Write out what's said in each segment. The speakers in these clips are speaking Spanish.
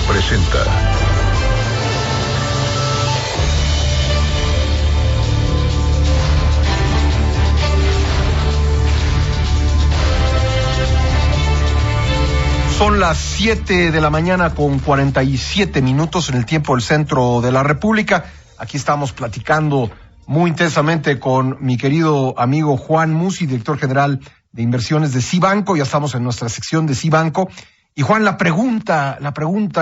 presenta Son las 7 de la mañana con 47 minutos en el tiempo del centro de la República. Aquí estamos platicando muy intensamente con mi querido amigo Juan Musi, director general de inversiones de Cibanco. Ya estamos en nuestra sección de Cibanco. Y Juan, la pregunta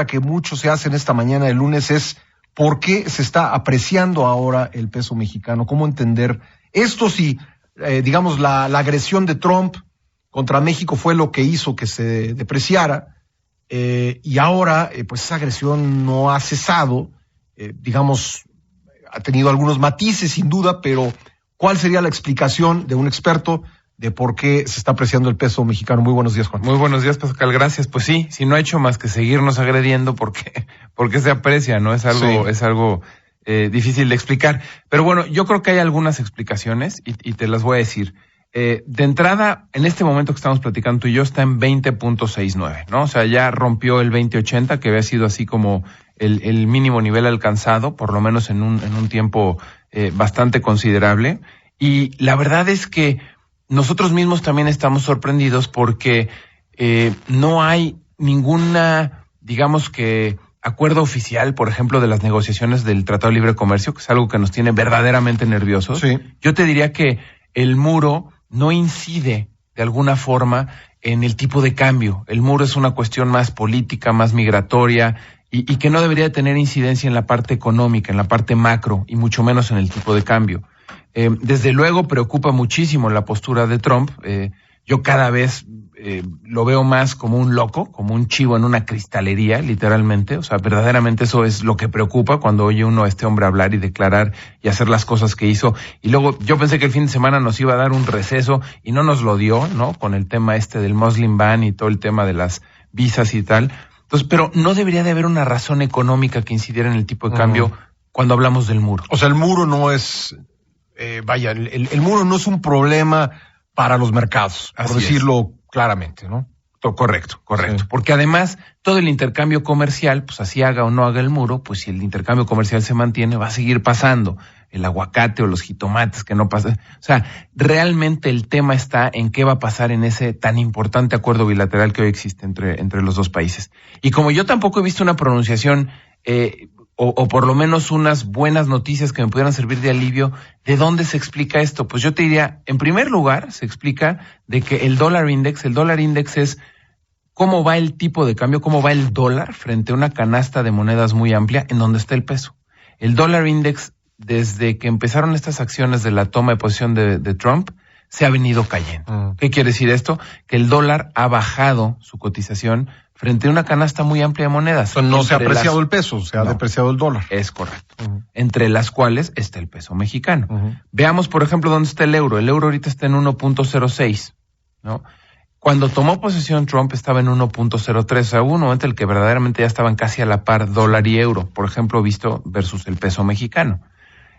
que muchos se hacen esta mañana del lunes es ¿por qué se está apreciando ahora el peso mexicano? ¿Cómo entender esto? Si, digamos, la agresión de Trump contra México fue lo que hizo que se depreciara, y ahora pues esa agresión no ha cesado, digamos, ha tenido algunos matices sin duda, pero ¿cuál sería la explicación de un experto de por qué se está apreciando el peso mexicano? Muy buenos días, Juan. Muy buenos días, Pascal, gracias. Pues sí, no ha hecho más que seguirnos agrediendo porque se aprecia, ¿no? Es algo difícil de explicar. Pero bueno, yo creo que hay algunas explicaciones y te las voy a decir. De entrada, en este momento que estamos platicando tú y yo, está en 20.69, ¿no? O sea, ya rompió el 20.80, que había sido así como el mínimo nivel alcanzado, por lo menos en un tiempo bastante considerable. Y la verdad es que nosotros mismos también estamos sorprendidos porque no hay ninguna, digamos que, acuerdo oficial, por ejemplo, de las negociaciones del Tratado de Libre Comercio, que es algo que nos tiene verdaderamente nerviosos. Sí. Yo te diría que el muro no incide de alguna forma en el tipo de cambio. El muro es una cuestión más política, más migratoria y que no debería tener incidencia en la parte económica, en la parte macro y mucho menos en el tipo de cambio. Desde luego preocupa muchísimo la postura de Trump. Yo cada vez lo veo más como un loco, como un chivo en una cristalería, literalmente. O sea, verdaderamente eso es lo que preocupa cuando oye uno a este hombre hablar y declarar y hacer las cosas que hizo. Y luego yo pensé que el fin de semana nos iba a dar un receso y no nos lo dio, ¿no? Con el tema del Muslim ban y todo el tema de las visas y tal. Entonces, pero no debería de haber una razón económica que incidiera en el tipo de cambio cuando hablamos del muro. O sea, el muro no es, el muro no es un problema para los mercados, por decirlo claramente, ¿no? Correcto. Sí. Porque además, todo el intercambio comercial, pues así haga o no haga el muro, pues si el intercambio comercial se mantiene, va a seguir pasando. El aguacate o los jitomates que no pasan. O sea, realmente el tema está en qué va a pasar en ese tan importante acuerdo bilateral que hoy existe entre los dos países. Y como yo tampoco he visto una pronunciación, o por lo menos unas buenas noticias que me pudieran servir de alivio, ¿de dónde se explica esto? Pues yo te diría, en primer lugar, se explica de que el dólar index es cómo va el tipo de cambio, cómo va el dólar frente a una canasta de monedas muy amplia en donde está el peso. El dólar index, desde que empezaron estas acciones de la toma de posición de Trump, se ha venido cayendo. ¿Qué quiere decir esto? Que el dólar ha bajado su cotización frente a una canasta muy amplia de monedas. Entonces, no se ha apreciado el peso, se ha depreciado el dólar. Es correcto. Entre las cuales está el peso mexicano. Veamos, por ejemplo, dónde está el euro. El euro ahorita está en 1.06, ¿no? Cuando tomó posesión Trump estaba en 1.03, o sea, hubo un momento en el que verdaderamente ya estaban casi a la par dólar y euro, por ejemplo, visto versus el peso mexicano.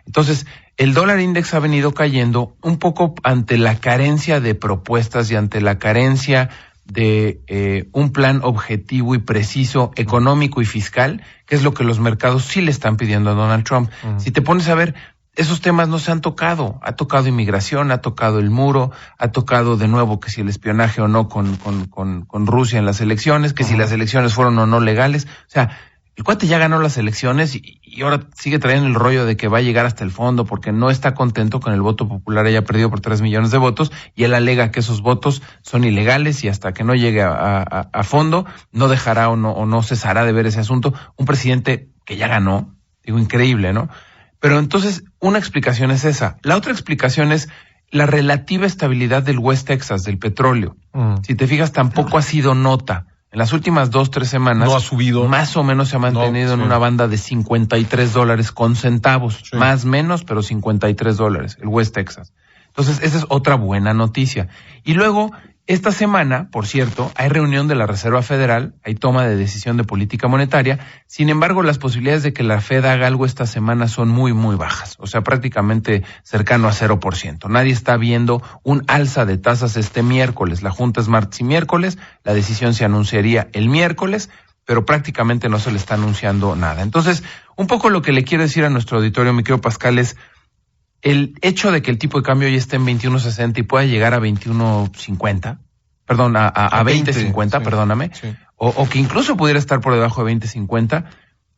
Entonces, el dólar index ha venido cayendo un poco ante la carencia de propuestas y ante la carencia de un plan objetivo y preciso económico y fiscal, que es lo que los mercados sí le están pidiendo a Donald Trump. Si te pones a ver, esos temas no se han tocado. Ha tocado inmigración, ha tocado el muro, ha tocado de nuevo que si el espionaje o no con Rusia en las elecciones, que si las elecciones fueron o no legales. O sea, el cuate ya ganó las elecciones y ahora sigue trayendo el rollo de que va a llegar hasta el fondo porque no está contento con el voto popular, haya perdido por 3 millones de votos y él alega que esos votos son ilegales y hasta que no llegue a fondo no dejará o no cesará de ver ese asunto. Un presidente que ya ganó, digo, increíble, ¿no? Pero entonces una explicación es esa. La otra explicación es la relativa estabilidad del West Texas, del petróleo. Si te fijas, tampoco ha sido nota. En las últimas 2-3 semanas, no ha subido. Más o menos se ha mantenido en una banda de $53 con centavos. Sí. Más menos, pero $53, el West Texas. Entonces, esa es otra buena noticia. Y luego, esta semana, por cierto, hay reunión de la Reserva Federal, hay toma de decisión de política monetaria. Sin embargo, las posibilidades de que la Fed haga algo esta semana son muy, muy bajas. O sea, prácticamente cercano a 0%. Nadie está viendo un alza de tasas este miércoles. La Junta es martes y miércoles. La decisión se anunciaría el miércoles. pero prácticamente no se le está anunciando nada. Entonces, un poco lo que le quiero decir a nuestro auditorio, mi querido Pascal, es el hecho de que el tipo de cambio ya esté en 21.60 y pueda llegar a 21.50, perdón, a 20.50, sí, perdóname, sí. O que incluso pudiera estar por debajo de 20.50,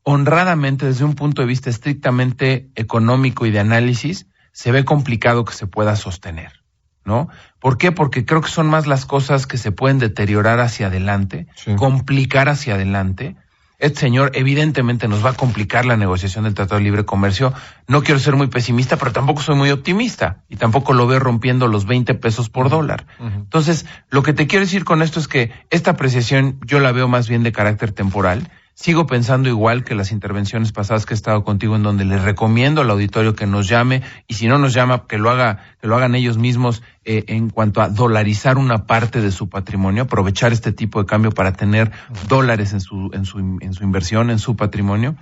honradamente, desde un punto de vista estrictamente económico y de análisis, se ve complicado que se pueda sostener, ¿no? ¿Por qué? Porque creo que son más las cosas que se pueden deteriorar hacia adelante, sí, complicar hacia adelante. Este señor evidentemente nos va a complicar la negociación del Tratado de Libre Comercio. No quiero ser muy pesimista, pero tampoco soy muy optimista. Y tampoco lo veo rompiendo los 20 pesos por dólar. Entonces, lo que te quiero decir con esto es que esta apreciación yo la veo más bien de carácter temporal. Sigo pensando igual que las intervenciones pasadas que he estado contigo, en donde les recomiendo al auditorio que nos llame, y si no nos llama, que lo hagan ellos mismos, en cuanto a dolarizar una parte de su patrimonio, aprovechar este tipo de cambio para tener dólares en su inversión, en su patrimonio.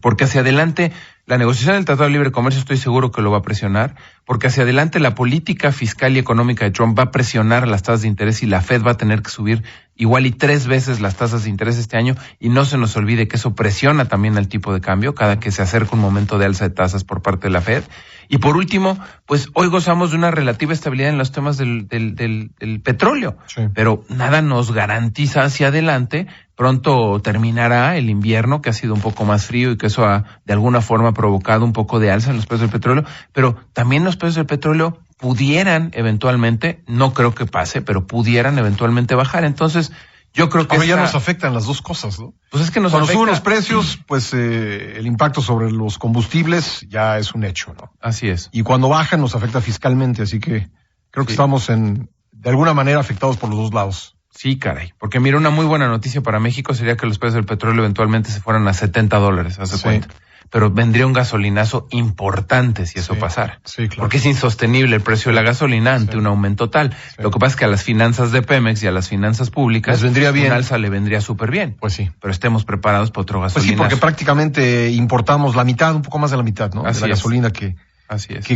Porque hacia adelante la negociación del Tratado de Libre Comercio estoy seguro que lo va a presionar, porque hacia adelante la política fiscal y económica de Trump va a presionar las tasas de interés y la Fed va a tener que subir igual y 3 veces las tasas de interés este año, y no se nos olvide que eso presiona también al tipo de cambio cada que se acerca un momento de alza de tasas por parte de la Fed. Y por último, pues hoy gozamos de una relativa estabilidad en los temas del petróleo, sí, pero nada nos garantiza hacia adelante. Pronto terminará el invierno, que ha sido un poco más frío y que eso ha de alguna forma provocado un poco de alza en los precios del petróleo, pero también los precios del petróleo pudieran eventualmente, no creo que pase, pero pudieran eventualmente bajar. Entonces, yo creo que ya nos afectan las dos cosas, ¿no? Pues es que cuando suben los precios, pues el impacto sobre los combustibles ya es un hecho, ¿no? Así es. Y cuando bajan nos afecta fiscalmente, así que creo que estamos de alguna manera afectados por los dos lados. Sí, caray, porque mira, una muy buena noticia para México sería que los precios del petróleo eventualmente se fueran a $70, haz de cuenta. Pero vendría un gasolinazo importante si eso pasara. Sí, claro. Porque es insostenible el precio de la gasolina ante un aumento tal. Sí. Lo que pasa es que a las finanzas de Pemex y a las finanzas públicas, vendría bien. Un alza le vendría súper bien. Pues sí. Pero estemos preparados para otro gasolinazo. Pues sí, porque prácticamente importamos la mitad, un poco más de la mitad, ¿no? Así de la gasolina que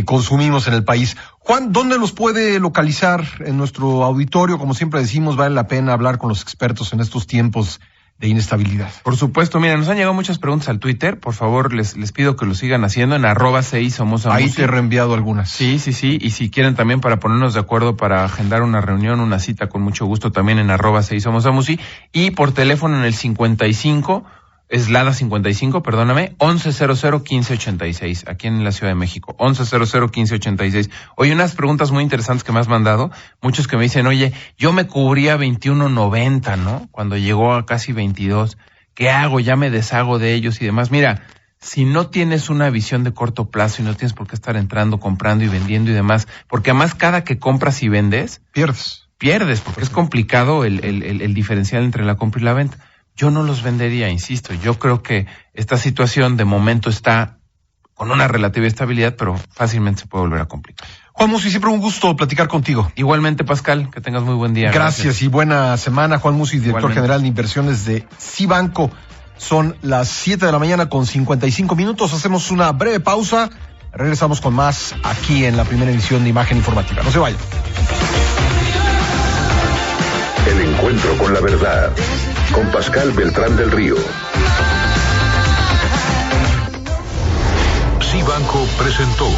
consumimos en el país. Juan, ¿dónde los puede localizar en nuestro auditorio? Como siempre decimos, vale la pena hablar con los expertos en estos tiempos de inestabilidad. Por supuesto, mira, nos han llegado muchas preguntas al Twitter. Por favor, les pido que lo sigan haciendo en @6somosamusi. Ahí te he reenviado algunas. Sí. Y si quieren también para ponernos de acuerdo para agendar una reunión, una cita, con mucho gusto también en @6somosamusi. Y por teléfono en el 55, es Lada 55, perdóname, 1100-1586, aquí en la Ciudad de México, 1100-1586. Oye, unas preguntas muy interesantes que me has mandado, muchos que me dicen, oye, yo me cubría 21.90, ¿no? Cuando llegó a casi 22, ¿qué hago? Ya me deshago de ellos y demás. Mira, si no tienes una visión de corto plazo y no tienes por qué estar entrando, comprando y vendiendo y demás, porque además cada que compras y vendes, pierdes, porque es complicado el diferencial entre la compra y la venta. Yo no los vendería, insisto. Yo creo que esta situación de momento está con una relativa estabilidad, pero fácilmente se puede volver a complicar. Juan Musi, siempre un gusto platicar contigo. Igualmente, Pascal, que tengas muy buen día. Gracias y buena semana. Juan Musi, director general de inversiones de Cibanco. Son las 7 de la mañana con 55 minutos. Hacemos una breve pausa. Regresamos con más aquí en la primera edición de Imagen Informativa. No se vayan. El encuentro con la verdad. Con Pascal Beltrán del Río. Cibanco presentó